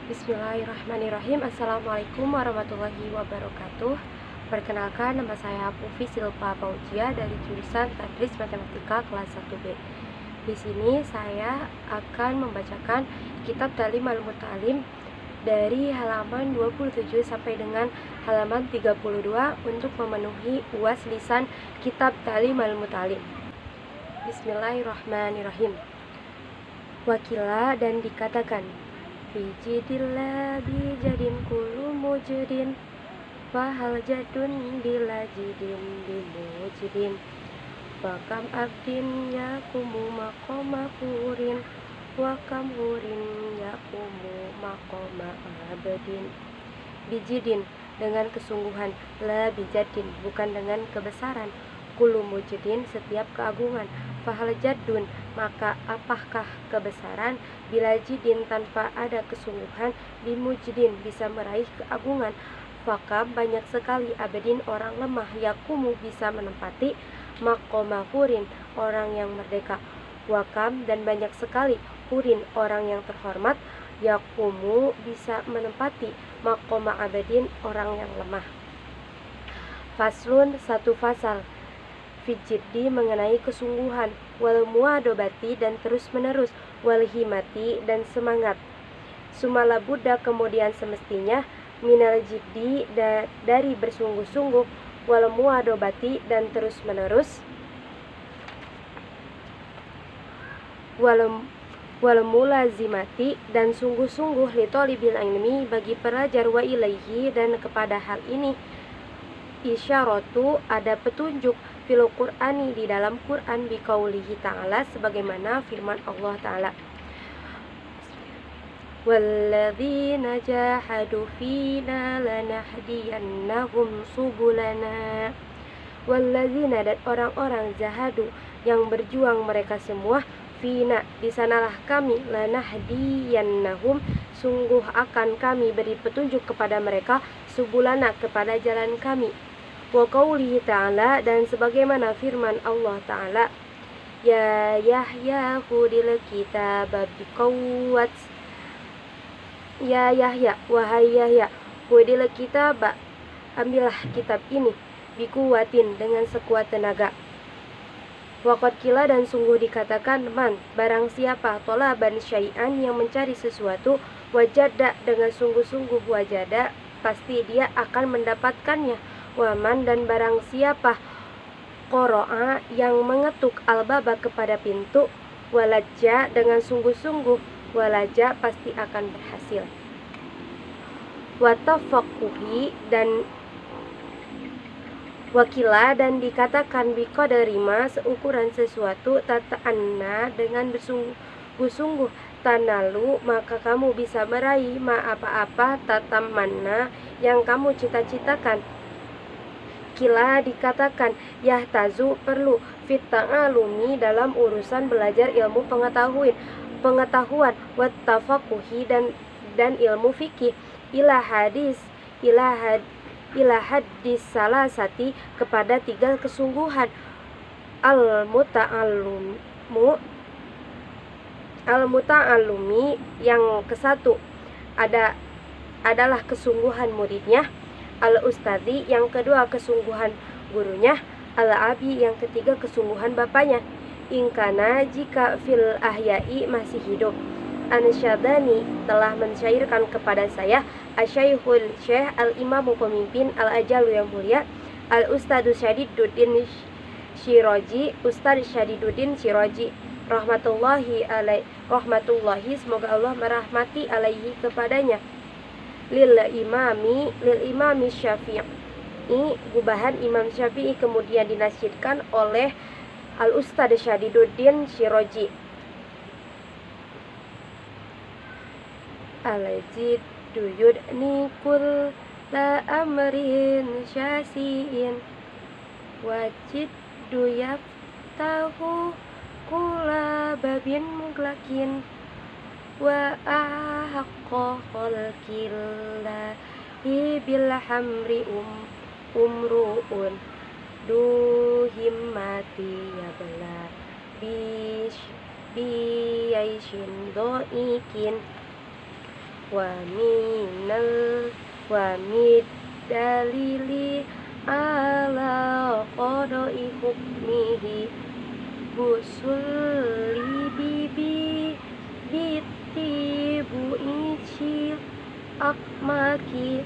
Bismillahirrahmanirrahim. Assalamualaikum warahmatullahi wabarakatuh. Perkenalkan, nama saya Pufi Silpa Paujia dari jurusan Tadris Matematika kelas 1B. Di sini saya akan membacakan kitab Ta'lim Al-Muta'alim dari halaman 27 sampai dengan halaman 32 untuk memenuhi UAS lisan kitab Ta'lim Al-Muta'alim. Bismillahirrahmanirrahim. Wakila dan dikatakan, bijidillah bijadin kulu mujidin, fahal jadun bila jidin bimujidin, fakam abdin yakumu makoma hurin, wakam hurin yakumu makoma abdin. Bijidin dengan kesungguhan, la bijadin bukan dengan kebesaran, kulu mujidin setiap keagungan, fahal jadun maka apakah kebesaran, bila jidin tanpa ada kesungguhan, bimujidin bisa meraih keagungan, fakam banyak sekali abedin orang lemah, yakumu bisa menempati, makoma hurin orang yang merdeka, wakam dan banyak sekali hurin orang yang terhormat, yakumu bisa menempati, makoma abedin orang yang lemah. Faslun satu fasal fijiddi mengenai kesungguhan, wal muadobati dan terus menerus, wal himati dan semangat, sumala buddha kemudian semestinya, minal jiddi dari bersungguh-sungguh, wal muadobati dan terus menerus, wal mulazimati dan sungguh-sungguh, litolibil ilmi bagi pelajar, wa ilaihi dan kepada hal ini, isyaratu ada petunjuk, fil Qur'ani di dalam Quran, biqaulihi ta'ala sebagaimana firman Allah ta'ala, walladzina jahadu fina lanahdiyannahum subulana, walladzina dan orang-orang jahadu yang berjuang mereka semua, fina di sanalah kami, lanahdiyannahum sungguh akan kami beri petunjuk kepada mereka, subulana kepada jalan kami, wa qaulihi ta'ala dan sebagaimana firman Allah ta'ala, ya Yahya khudil kitab biquwwat, ya Yahya wahai Yahya, khudil kitab ambillah kitab ini, biquwatin dengan sekuat tenaga, waqad qila dan sungguh dikatakan, man barang siapa, tolaban syai'an yang mencari sesuatu, wajada dengan sungguh-sungguh, wajada pasti dia akan mendapatkannya, waman dan barang siapa, qoro'a yang mengetuk, albaba kepada pintu, walajja dengan sungguh-sungguh, walajja pasti akan berhasil, watafakuhi dan wakila dan dikatakan, biqadarima seukuran sesuatu, tata'anna dengan bersungguh-sungguh, tanalu maka kamu bisa meraih, ma apa-apa, tatamanna yang kamu cita-citakan. Kila dikatakan, yahtazu perlu, fit ta'alumi dalam urusan belajar ilmu pengetahuan, wat tafakuhi dan ilmu fikih, ila hadis salasati kepada tiga kesungguhan, al muta'allumi yang kesatu adalah kesungguhan muridnya, al ustadzi yang kedua kesungguhan gurunya, al abi yang ketiga kesungguhan bapaknya, ingkana jika fil ahyai masih hidup, ansyadani telah mensyairkan kepada saya, asyaikhul syekh al imamu pemimpin, al ajalu yang mulia, al ustadu Syadiduddin Syiraji, Ustadz Syadiduddin Syiraji, rahmatullahi semoga Allah merahmati, alaihi kepadanya, lil imami Syafi'i gubahan Imam Syafi'i, kemudian dinasyidkan oleh al Ustadz Syadiduddin Syiraji, alajid duyudni kul la amrin syasiin, wajid duyaftahu kula babin muglakin, wa ahaqqa khalqillahi bil hamri umruun duhimmati yabla biyaishin doikin, wa minal wa mid dalili ala qadai hukmihi busuli bibi bitibu ichi akmaki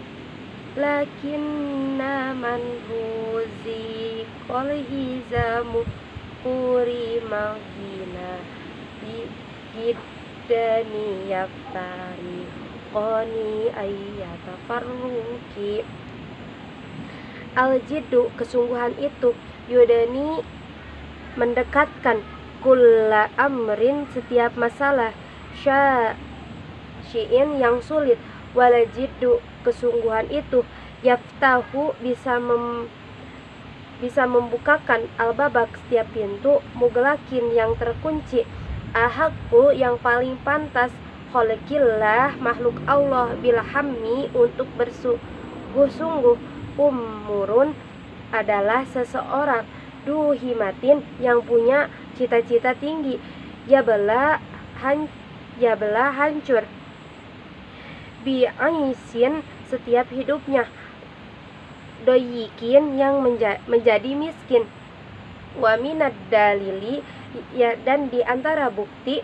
lakinna man huzi kolhizamu kuri mahina hiddani yaftari qoni ayyata farruki. Al-jiddu, kesungguhan itu, yudani, mendekatkan, kulla amrin, setiap masalah, syi'in, yang sulit, wala jiddu, kesungguhan itu, yaftahu, bisa membukakan, al-babak, setiap pintu, muglakin, yang terkunci, ahakku, yang paling pantas, kholqillah, makhluk Allah, bilhammi, untuk bersungguh-sungguh, umurun, adalah seseorang, duhimatin, yang punya cita-cita tinggi, ya bela hancur, bi'aisin, setiap hidupnya, doyikin, yang menjadi miskin, wa minad dalili, ya, dan di antara bukti,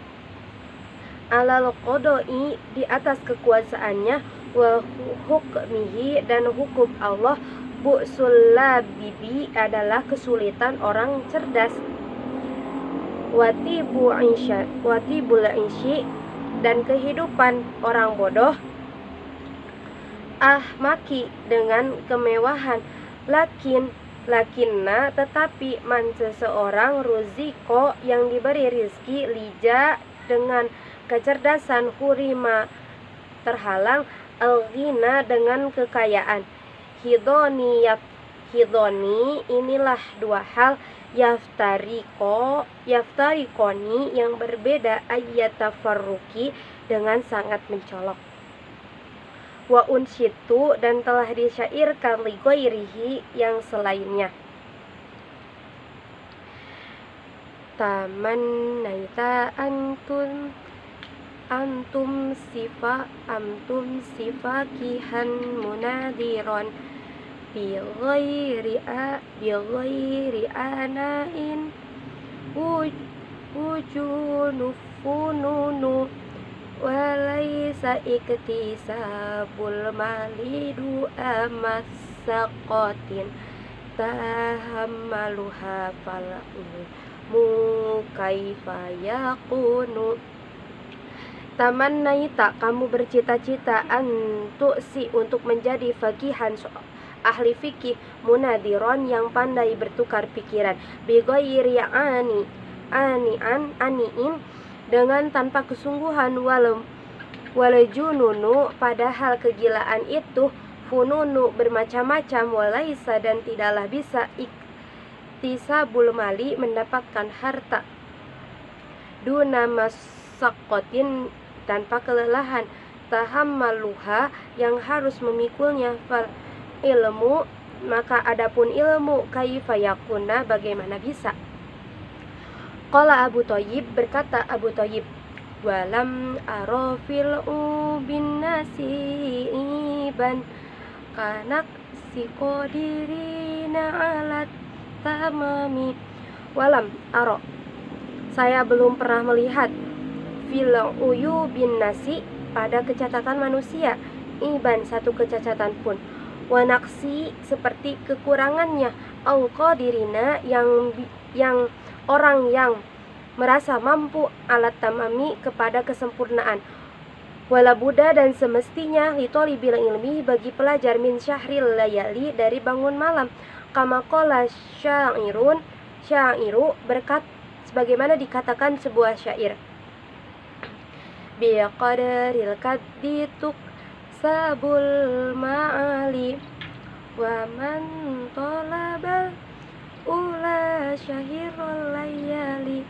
alal qodoi, di atas kekuasaannya, wa hukmihi, dan hukum Allah, bu'sul labibi, adalah kesulitan orang cerdas, watibul inshi, dan kehidupan orang bodoh, ahmaki, dengan kemewahan, lakinna, tetapi, man, seseorang, ruziko, yang diberi rizki, lija, dengan kecerdasan, hurima, terhalang, al-ghina, dengan kekayaan, hidoni, inilah dua hal, yaftarikoni, yang berbeda, ayyatafarruki, dengan sangat mencolok, wa unsyitu, dan telah disyairkan, li ghairihi, yang selainnya, tamannaita antum sifakihan munadiron bi ghairi anain wujununu walaysa iktisabul malidu amasakotin tahammaluha fal'ilmu kaifa yakunu. Tamannaita, kamu bercita-cita, untuk menjadi fakihan, ahli fikih, munadiron, yang pandai bertukar pikiran, bighairi aniin, dengan tanpa kesungguhan, walajununu, padahal kegilaan itu, fununu, bermacam-macam, walaisa, dan tidaklah bisa, iktisabul mali, mendapatkan harta, duna masakotin, tanpa kelelahan, tahammaluha, yang harus memikulnya, fal ilmu, maka adapun ilmu, kaifa yakuna, bagaimana bisa. Qala Abu Thayyib, berkata Abu Thayyib, walam arafil bin nasiban kanak sikodirina alat tamami. Walam aro, saya belum pernah melihat, fil bin nasi, pada kecacatan manusia, iban, satu kecacatan pun, wanaksi, seperti kekurangannya, au qadirina, yang orang yang merasa mampu, alat tamami, kepada kesempurnaan, wala buddha, dan semestinya, litolibil ilmi, bagi pelajar, min syahril layali, dari bangun malam, kama qala syairu, berkat, sebagaimana dikatakan sebuah syair, biqadaril kaddi tuksabul ma'ali, wa man talabal ula syahirul layali,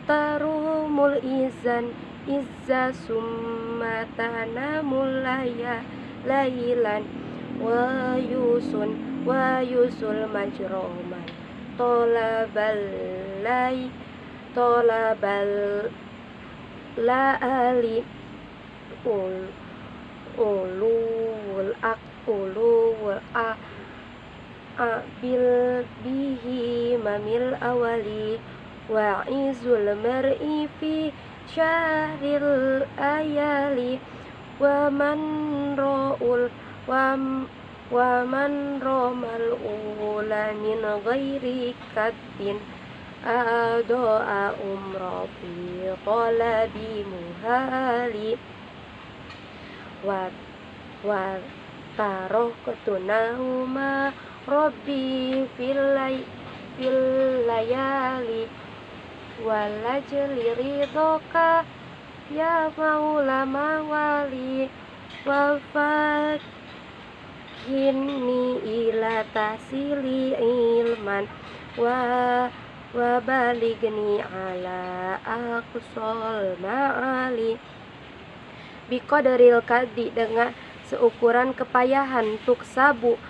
tarumul izza summa tanamul laylan, wa yusul majroman tolabal laali, ulul bil bihi mamil awali wa izul mar'i fi syahril ayali wa man ra'ul wa man romal ula min ghairi kaddin adoa umra fi talabi muhali wa taroh ketunahuma Rabbi fil layali walajli ridhoka ya maula mawali wa fakhinni ila tasili ilman wa baligni ala aqsal ma'ali biqadaril kaddi, dengan seukuran kepayahan tuksabul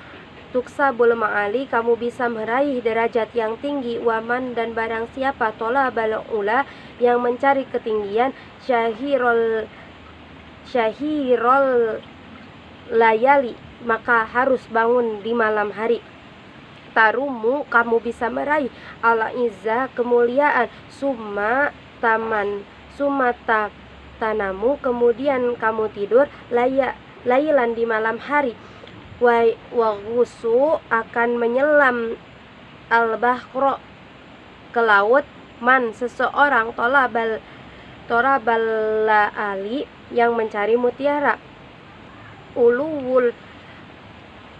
ma'ali, kamu bisa meraih derajat yang tinggi. Waman, dan barang siapa tolabal ula, yang mencari ketinggian, syahirol layali, maka harus bangun di malam hari. Tarumu, kamu bisa meraih ala izza, kemuliaan. Tanamu, kemudian kamu tidur lailan di malam hari. Wa ghusu, akan menyelam al-bahro, ke laut. Man, seseorang tolabal la'ali, yang mencari mutiara.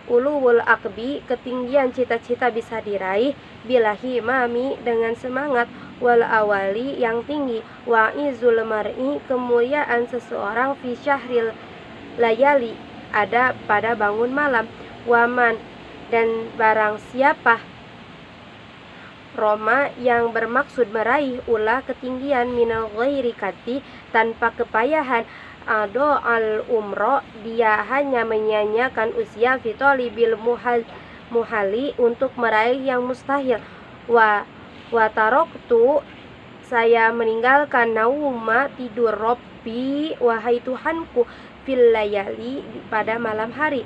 Uluwul akbi, ketinggian cita-cita bisa diraih. Bilahi mami, dengan semangat. Wal awali, yang tinggi. Wa izul mar'i, kemuliaan seseorang. Fi syahril layali, ada pada bangun malam. Waman, dan barang siapa Roma, yang bermaksud meraih ula, ketinggian, minal ghairi kati, tanpa kepayahan. Ado al umro, dia hanya menyanyiakan usia. Fitoli bil muhali, untuk meraih yang mustahil. Wa taroktu, saya meninggalkan nauma, tidur. Robbi, wahai Tuhanku, fil layali, pada malam hari.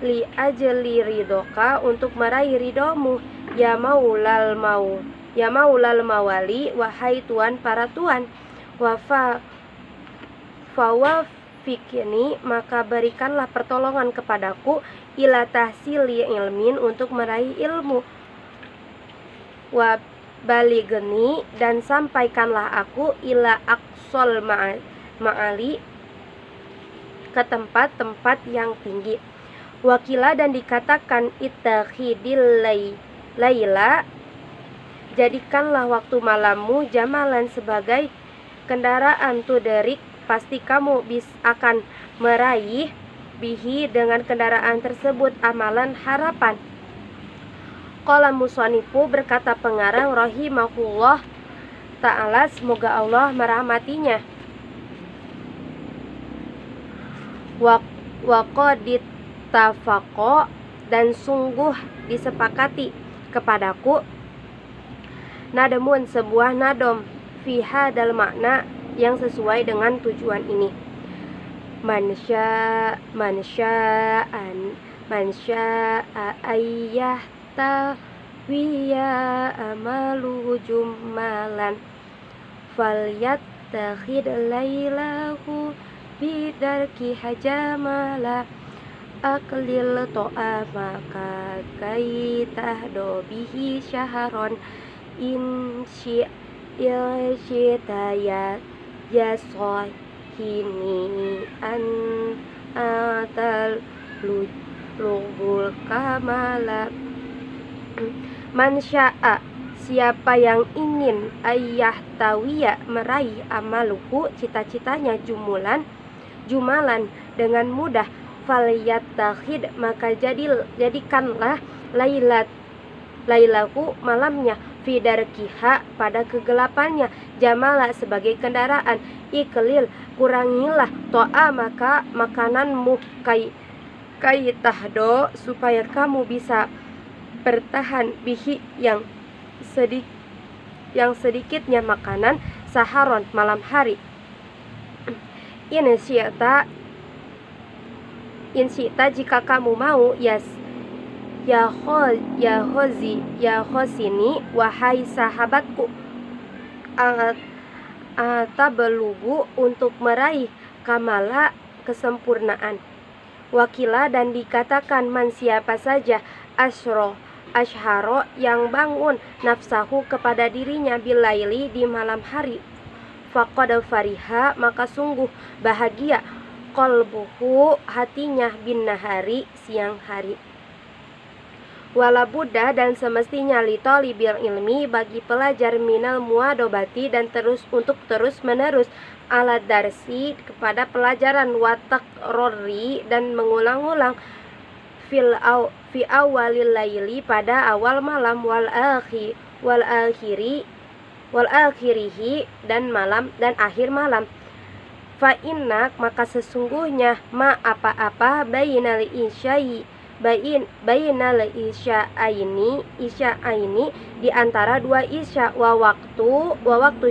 Li ajli ridhoka, untuk meraih ridhomu. Ya maulal mawali, wahai Tuhan para Tuhan. Fawafikni, maka berikanlah pertolongan kepadaku. Ila tahsili ilmin, untuk meraih ilmu. Wa baligni, dan sampaikanlah aku. Ila aqsal ma'ali, ke tempat-tempat yang tinggi. Wakila, dan dikatakan ittakhidil laila, jadikanlah waktu malammu. Jamalan, sebagai kendaraan. Tuderik, pasti kamu akan meraih. Bihi, dengan kendaraan tersebut. Amalan, harapan. Qala musanifu, berkata pengarang rahimahullah ta'ala, semoga Allah merahmatinya. Wa qadit tafaqo, dan sungguh disepakati kepadaku. Nadamun, sebuah nadom. Fiha, dal makna, yang sesuai dengan tujuan ini. Mansya'a ayyahta wiya amalu jumalan falyattakhid laylahu bidarki hajamala aklil to'amaka kaitahdo bihi syaharon insyitaya yasohini atal lubul kamala. Mansya'a, siapa yang ingin, ayah tawiya, meraih, amaluhu, cita-citanya, jumalan, dengan mudah. Falyattakhid, maka jadikanlah lailahu, malamnya. Fidarkiha, pada kegelapannya. Jamala, sebagai kendaraan. Iklil, kurangilah. To'a, maka makananmu. Kaitahdo, supaya kamu bisa bertahan. Bihi, yang sedikitnya makanan. Saharon, malam hari. In syi'ta jika kamu mau, ya Hosini, wahai sahabatku, tabelugu untuk meraih kamala kesempurnaan. Wakila dan dikatakan man siapa saja asharo yang bangun nafsahu kepada dirinya bilaili di malam hari, faqad fariha maka sungguh bahagia qalbuhu hatinya bin nahari siang hari. Wala Buddha dan semestinya li talibil ilmi bagi pelajar minal muadobati dan terus menerus ala darsi kepada pelajaran watak rori dan mengulang-ulang fi awalil laili pada awal malam wal akhirihi dan malam dan akhir malam. Fa innak maka sesungguhnya ma apa-apa bainal isya'aini di antara dua isya wa waktu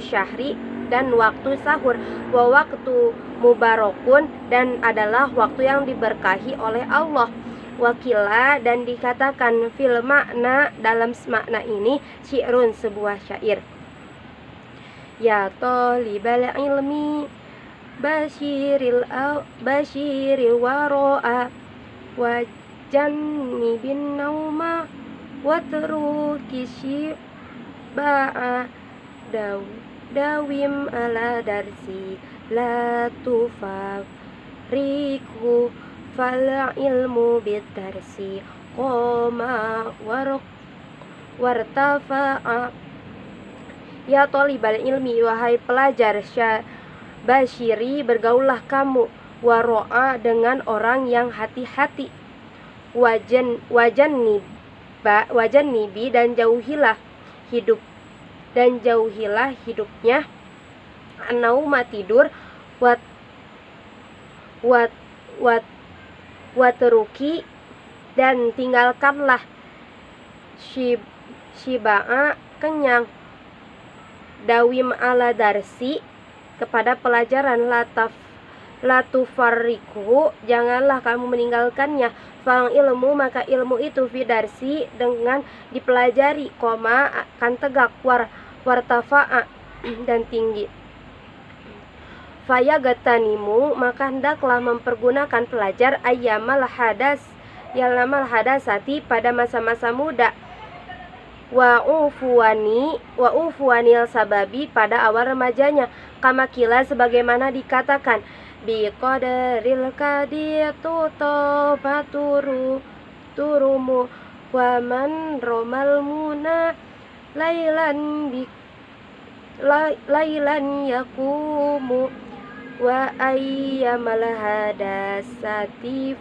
syahri dan waktu sahur wa waktu mubarakun dan adalah waktu yang diberkahi oleh Allah. Wakila dan dikatakan fil makna dalam makna ini syi'run sebuah syair. Ya talibal ilmi basyiril waro'a wajannibin nauma watruki syiba'a dawim ala darsi la tufariku fal ilmu bidarsi qoma wartafa'a. Ya tolibal ilmi wahai pelajar basyiri bergaullah kamu waro'a dengan orang yang hati-hati wajan nibi dan jauhilah hidupnya anauma tidur watruki dan tinggalkanlah shiba'a kenyang dawim ala darsi kepada pelajaran latufariku janganlah kamu meninggalkannya fal ilmu maka ilmu itu fidarsi dengan dipelajari koma akan tegak wartafa'a dan tinggi. Fayagatanimu maka hendaklah mempergunakan pelajar ayyamal hadasati pada masa-masa muda wa ufuwanil sababi pada awal remajanya kama kila sebagaimana dikatakan bi qadaril qadiyatu turumu wa man romal muna lailan yakumu wa ayyamal hadasati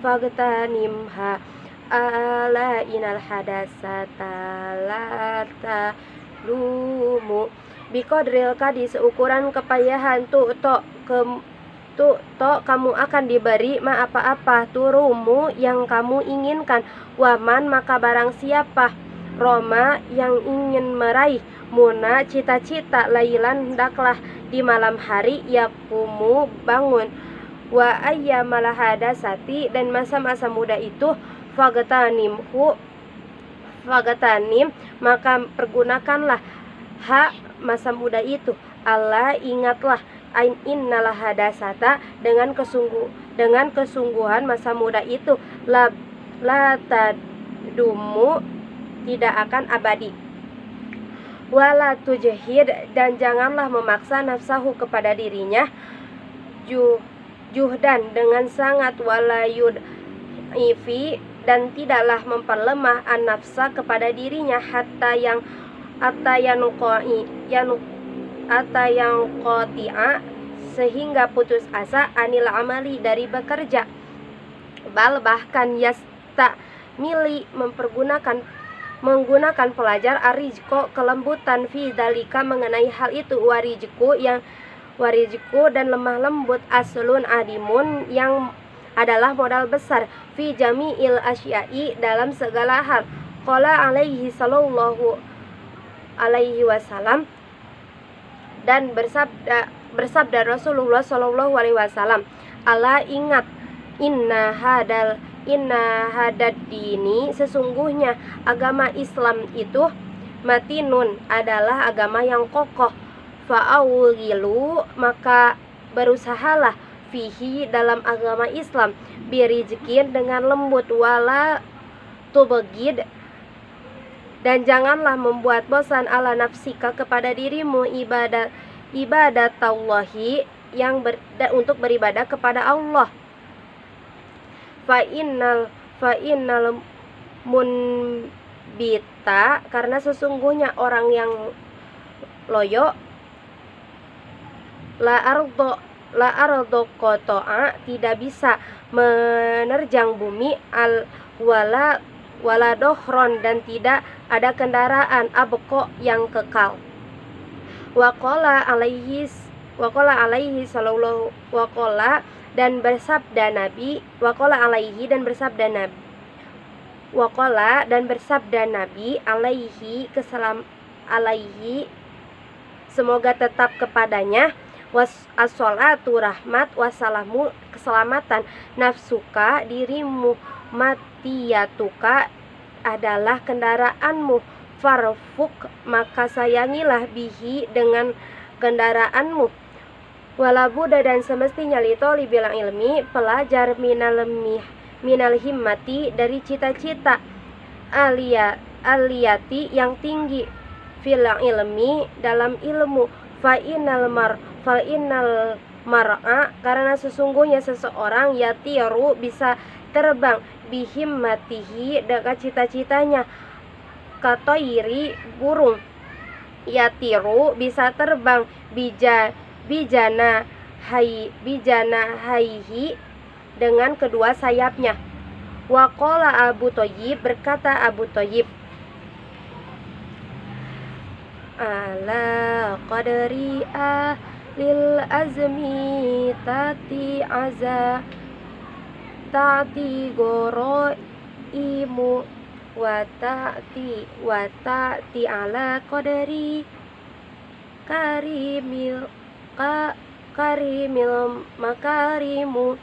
fagtanimha ala inal hadasata lata lumu biqadril kadi seukuran kepayahan tu kamu akan diberi ma apa-apa turumu yang kamu inginkan waman maka barang siapa Roma yang ingin meraih muna cita-cita lailan hendaklah di malam hari yakumu bangun wa ayyamal hadasati dan masa-masa muda itu fagtanim maka pergunakanlah masa muda itu. Allah ingatlah innal hadasata dengan kesungguhan masa muda itu la tadumu tidak akan abadi. Wala tujhid dan janganlah memaksa nafsahu kepada dirinya juhdan dengan sangat wala yud'ifi dan tidaklah memperlemah an-nafsa kepada dirinya hatta yang qati'a sehingga putus asa anil amali dari bekerja. Bal bahkan mili menggunakan pelajar arijko kelembutan fi dalika mengenai hal itu warijku dan lemah lembut aslun adimun yang adalah modal besar fi jami'il asyai dalam segala hal. Qala alaihi sallallahu alaihi wasallam dan bersabda Bersabda Rasulullah Shallallahu Alaihi Wasallam, "Ala ingat, inna hadad dini, sesungguhnya agama Islam itu matinun, adalah agama yang kokoh. Fa'awgilu, maka berusahalah fihi, dalam agama Islam, birizkin, dengan lembut, wala tubgid, dan janganlah membuat bosan, ala nafsika, kepada dirimu, ibadatallahi, yang untuk beribadah kepada Allah. Fa'innal munbita, karena sesungguhnya orang yang loyo, la ardo kotoa, tidak bisa menerjang bumi, wala dohron, dan tidak ada kendaraan, abko, yang kekal. Waqala alaihi sallallahu waqala, dan bersabda Nabi, waqala alaihi, dan bersabda Nabi, waqala, dan bersabda Nabi, alaihi, alaihi, semoga tetap kepadanya, as-sholatu rahmat, wassalamu, keselamatan, nafsuka, dirimu, matiyatuka, adalah kendaraanmu, farfuk, maka sayangilah bihi, dengan kendaraanmu, walabuda, dan semestinya, litolibil ilmi, pelajar, minal himmati, dari cita-cita, aliyati, yang tinggi, fil ilmi, dalam ilmu, fa'inal mar'a, karena sesungguhnya seseorang, yatiru, bisa terbang, bihimmatihi, dengan cita-citanya, katoiri, burung, yatiru, bisa terbang, bijana haihi, dengan kedua sayapnya. Waqala Abu Thayyib, berkata Abu Thayyib, ala qadri lil azmi ta'ti goro imu, wa ta'ti ala qadri karimil makarimu,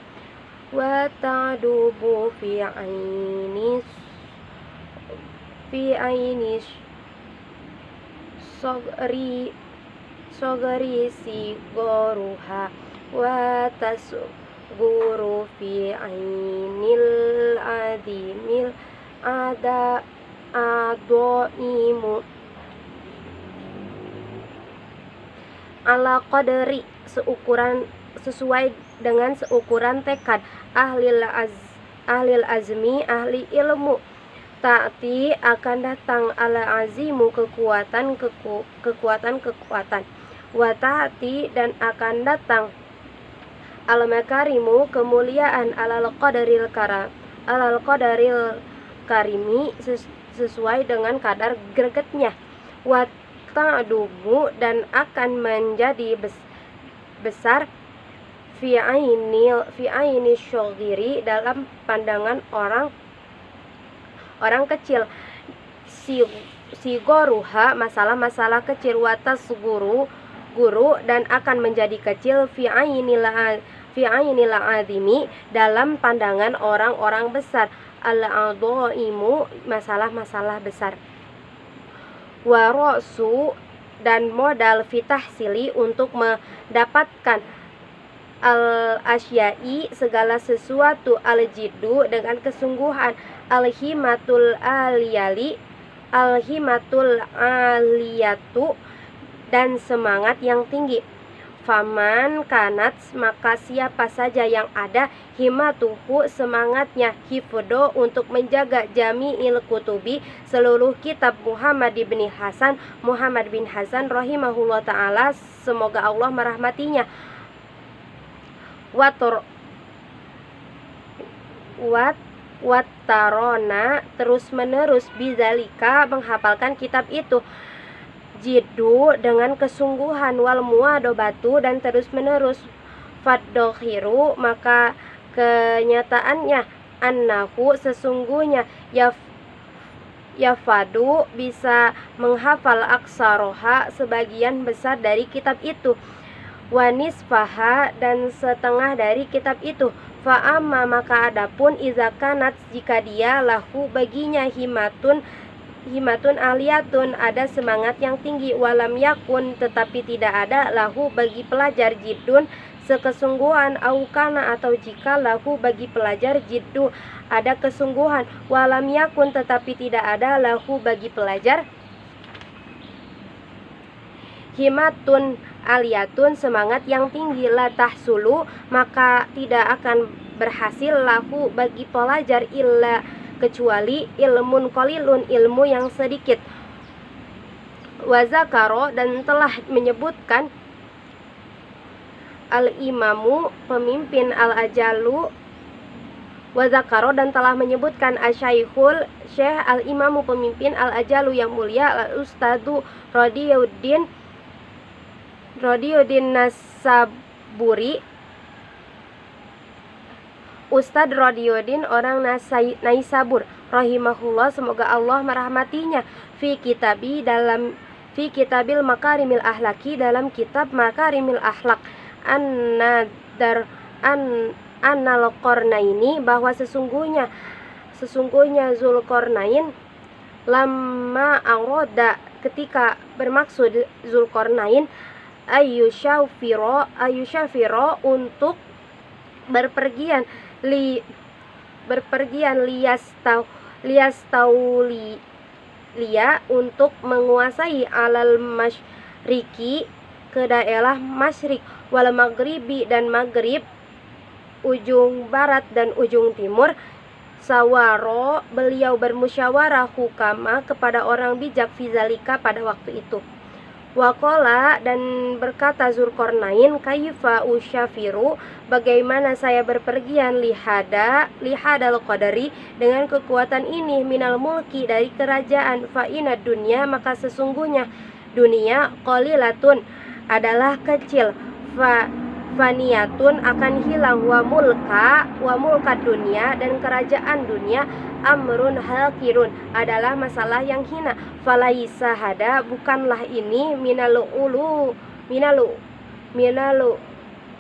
wa ta'dubu fi ainis sogri si goruha, wa tasguru fi ainil adimil adoimu, ala qadri, sesuai dengan seukuran tekad, ahlil azmi, ahli ilmu, ta'ti, akan datang, ala azimu, kekuatan, wa ta'ti, dan akan datang, al makarimu, kemuliaan, alal qadaril karimi, sesuai dengan kadar gregetnya, wa ta'dumu, dan akan menjadi besar, fi aini syogiri, dalam pandangan orang kecil, si goruha, masalah kecil, watas guru, dan akan menjadi kecil, fi ainil azimi, dalam pandangan orang-orang besar, al-adhaimu, masalah besar. Warosu, dan modal, fitahsili, untuk mendapatkan, al-asyai, segala sesuatu, al-jiddu, dengan kesungguhan, al-himatul aliyatu, dan semangat yang tinggi. Faman kanat, maka siapa saja yang ada, himatuhu, semangatnya, hifdo, untuk menjaga, jami'il kutubi, seluruh kitab, Muhammad bin Hasan rahimahullah ta'ala, semoga Allah merahmatinya, watarona, terus menerus, bizalika, menghafalkan kitab itu, jiddu, dengan kesungguhan, wal muadobatu, dan terus menerus, faddohiru, maka kenyataannya, annahu, sesungguhnya, yafadu, bisa menghafal, aksaroha, sebagian besar dari kitab itu, wanisfaha dan setengah dari kitab itu. Fa'amma maka adapun izakanat jika dia lahu baginya himatun aliyatun ada semangat yang tinggi, walam yakun tetapi tidak ada lahu bagi pelajar jiddun sekesungguhan, aukana atau jika lahu bagi pelajar jiddu ada kesungguhan, walam yakun tetapi tidak ada lahu bagi pelajar himatun aliyatun semangat yang tinggi, la tahsulu maka tidak akan berhasil lahu bagi pelajar illa kecuali ilmun qalilun ilmu yang sedikit. Wazakaro dan telah menyebutkan al-imamu pemimpin al-ajalu, wazakaro dan telah menyebutkan asyaikhul syekh al-imamu pemimpin al-ajalu yang mulia al-ustadu Rodiuddin Nasaburi, Ustadz Rodiuddin orang Naisabur rahimahullah semoga Allah merahmatinya fi kitabil makarimil ahlaki dalam kitab makarimil akhlak annal qarnaini bahwa sesungguhnya Zulkarnain lama aroda ketika bermaksud Zulkarnain ayyusyafiro untuk berpergian liyastaulia untuk menguasai alal masyriki ke daerah masyrik, wal maghribi dan maghrib, ujung barat dan ujung timur. Sawaro beliau bermusyawarah hukama kepada orang bijak fizalika pada waktu itu. Waqala dan berkata Zulkarnain, kaifa usyafiru bagaimana saya berpergian lihadal qadari dengan kekuatan ini minal mulki dari kerajaan, fa inad dunya maka sesungguhnya dunia qalilatun adalah kecil, faniyatun akan hilang, wa mulka dunia dan kerajaan dunia amrun hakirun adalah masalah yang hina. Falaisa hada bukanlah ini minal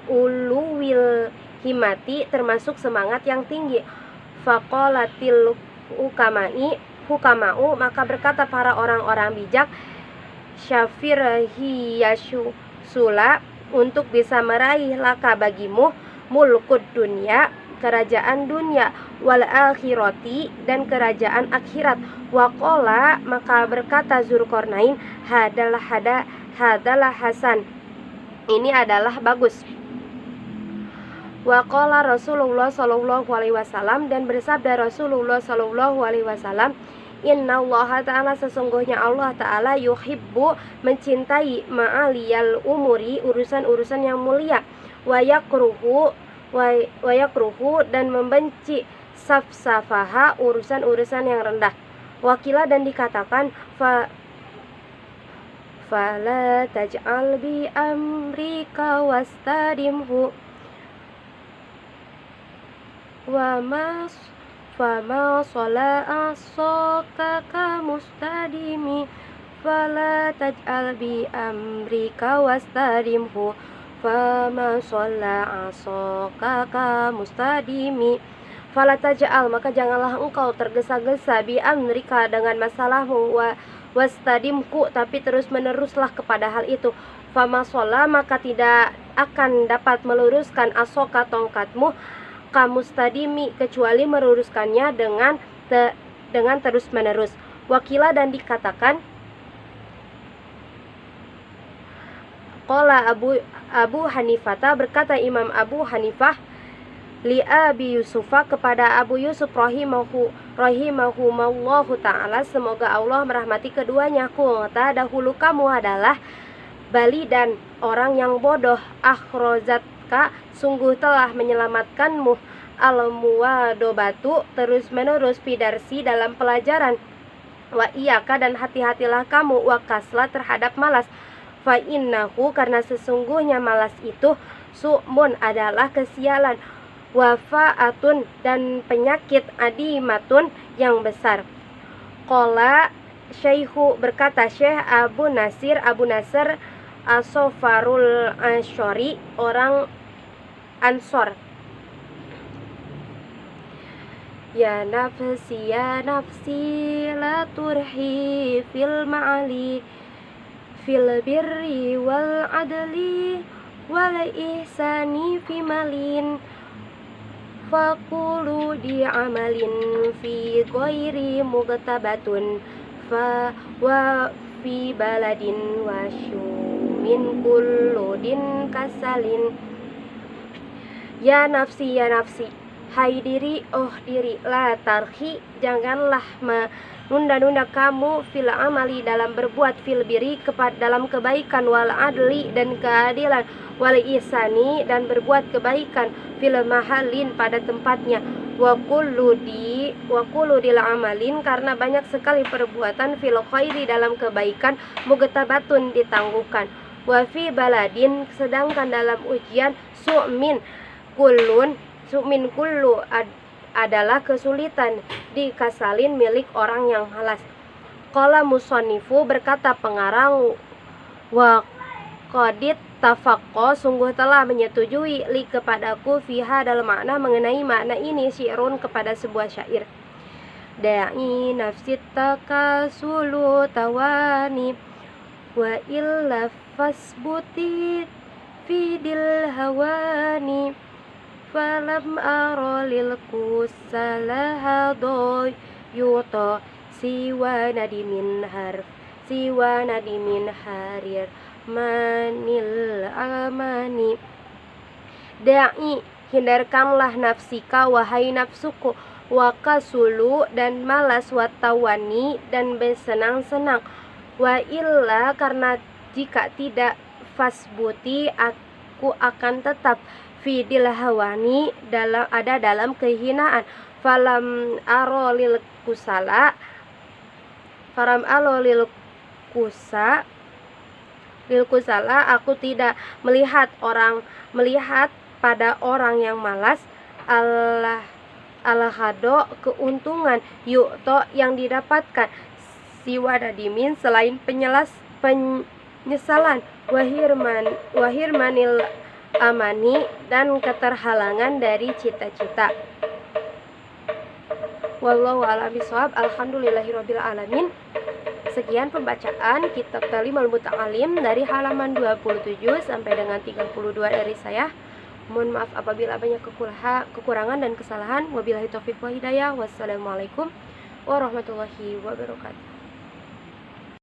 uluwil himati termasuk semangat yang tinggi. Faqalatil hukama'u maka berkata para orang-orang bijak, syafirhi yasula untuk bisa meraih laka bagimu mulkud dunia kerajaan dunia, wal akhirati dan kerajaan akhirat. Waqala maka berkata Zulkarnain, hadalah hasan ini adalah bagus. Waqala Rasulullah sallallahu alaihi wasallam dan bersabda Rasulullah sallallahu alaihi wasallam, innallaha ta'ala sesungguhnya Allah ta'ala yuhibbu mencintai ma'aliyal umuri urusan-urusan yang mulia, wa yakruhu dan membenci safsafaha urusan-urusan yang rendah. Wakila dan dikatakan fala taj'al bi amrika wastadimhu wa mas fama shala asaka ka mustadimi fala taj'al bi amrika wastadimhu fama shala asaka ka mustadimi. Fala taj'al maka janganlah engkau tergesa-gesa bi amrika dengan masalahmu, wastadimku tapi terus meneruslah kepada hal itu. Fama shala maka tidak akan dapat meluruskan asoka tongkatmu kamustadimi kecuali meluruskannya dengan terus menerus. Wakila dan dikatakan qala Abu Hanifah berkata Imam Abu Hanifah li Abi Yusufa kepada Abu Yusuf rahimahumallahu ta'ala semoga Allah merahmati keduanya, kunta dahulu kamu adalah bali dan orang yang bodoh, akhrozatka sungguh telah menyelamatkanmu, al-muwadobatu terus menerus fidarsi dalam pelajaran, wa iyaka dan hati-hatilah kamu, wa kasla terhadap malas, fa innahu karena sesungguhnya malas itu su'mun adalah kesialan, wafaatun dan penyakit adimatun yang besar. Qala Syekhu berkata Syekh Abu Nasir Asofarul Ansyori, orang Ansor. Ya nafsi la turhi fil ma'ali fil birri wal adli wal ihsani fi malin faqulu di amalin fi ghairi mugtabatun fa wa fi baladin wa syumin kulludin kasalin. Ya nafsi, hai diri, oh diri, la tarhi, janganlah menunda-nunda kamu fil amali, dalam berbuat, fil biri, dalam kebaikan, wal adli, dan keadilan, wal ihsani, dan berbuat kebaikan, fil mahalin, pada tempatnya, wa kullu dil amalin, karena banyak sekali perbuatan, fil khairi, dalam kebaikan, mugtabatun, ditangguhkan, wa fi baladin, sedangkan dalam ujian, su'min kullu adalah kesulitan, di kasalin, milik orang yang malas. Qala musonnifu, berkata pengarang, wa qadit tafaqqa, sungguh telah menyetujui, li kepadaku, fiha dalam makna, mengenai makna ini, syi'run, kepada sebuah syair. Da'i nafsit takasulu tawani wa illa fasbuti fidil hawani falam ara lil kusalaha doyuto siwa nadimin harir manil amani. Da'i, hindarkanlah, nafsika, wahai nafsuku, wakasulu, dan malas, watawani, dan bersenang-senang, wa illa, karena jika tidak, fasbuti, aku akan tetap, fidil hawani, dalam kehinaan, falam arolil kusala, aku tidak melihat pada orang yang malas, al-hado, keuntungan, yu'to, yang didapatkan, siwa nadimin, selain penyesalan, wahirmanil amani, dan keterhalangan dari cita-cita. Wallahu a'lam bishawab. Alhamdulillahirabbil alamin. Sekian pembacaan kitab Ta'limul Muta'alim dari halaman 27 sampai dengan 32 dari saya. Mohon maaf apabila banyak kekurangan dan kesalahan. Wabillahi taufiq wa hidayah. Wassalamualaikum warahmatullahi wabarakatuh.